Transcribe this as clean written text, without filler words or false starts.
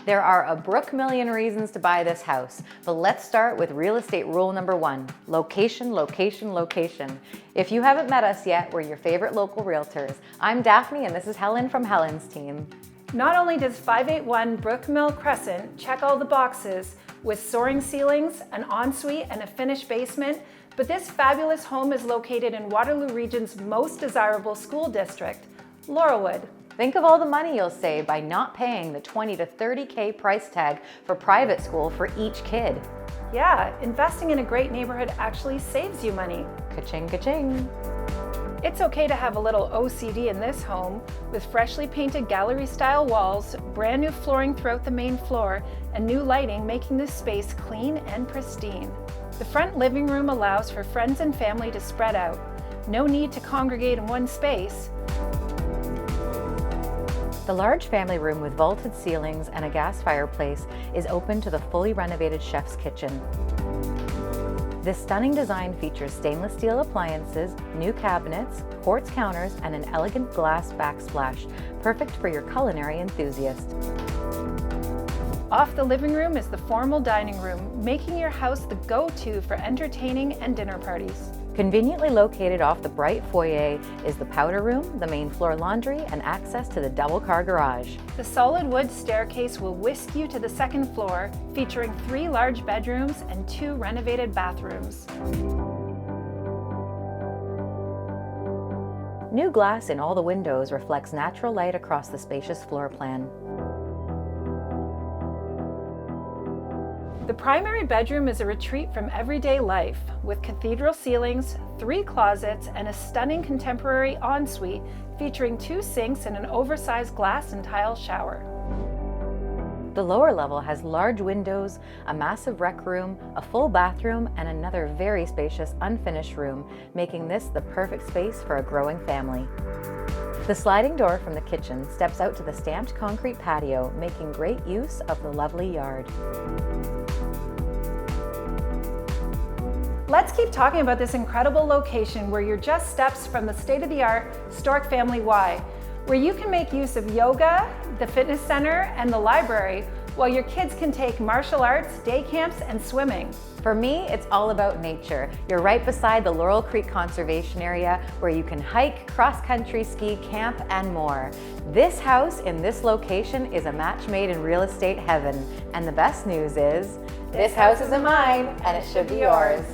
There are a Brook-Million reasons to buy this house, but let's start with real estate rule number 1, location, location, location. If you haven't met us yet, we're your favorite local realtors. I'm Daphne and this is Helen from Helen's team. Not only does 581 Brook-Mill Crescent check all the boxes with soaring ceilings, an ensuite, and a finished basement, but this fabulous home is located in Waterloo Region's most desirable school district, Laurelwood. Think of all the money you'll save by not paying the $20 to $30K price tag for private school for each kid. Yeah, investing in a great neighborhood actually saves you money. Ka-ching, ka-ching. It's okay to have a little OCD in this home with freshly painted gallery-style walls, brand new flooring throughout the main floor, and new lighting making this space clean and pristine. The front living room allows for friends and family to spread out. No need to congregate in one space. The large family room with vaulted ceilings and a gas fireplace is open to the fully renovated chef's kitchen. This stunning design features stainless steel appliances, new cabinets, quartz counters, and an elegant glass backsplash, perfect for your culinary enthusiast. Off the living room is the formal dining room, making your house the go-to for entertaining and dinner parties. Conveniently located off the bright foyer is the powder room, the main floor laundry, and access to the double-car garage. The solid wood staircase will whisk you to the second floor, featuring 3 large bedrooms and 2 renovated bathrooms. New glass in all the windows reflects natural light across the spacious floor plan. The primary bedroom is a retreat from everyday life, with cathedral ceilings, 3 closets, and a stunning contemporary ensuite featuring 2 sinks and an oversized glass and tile shower. The lower level has large windows, a massive rec room, a full bathroom, and another very spacious unfinished room, making this the perfect space for a growing family. The sliding door from the kitchen steps out to the stamped concrete patio, making great use of the lovely yard. Let's keep talking about this incredible location where you're just steps from the state-of-the-art Stork Family Y, where you can make use of yoga, the fitness center, and the library, while your kids can take martial arts, day camps, and swimming. For me, it's all about nature. You're right beside the Laurel Creek Conservation Area where you can hike, cross-country ski, camp, and more. This house in this location is a match made in real estate heaven. And the best news is, this house isn't mine, and it should be yours.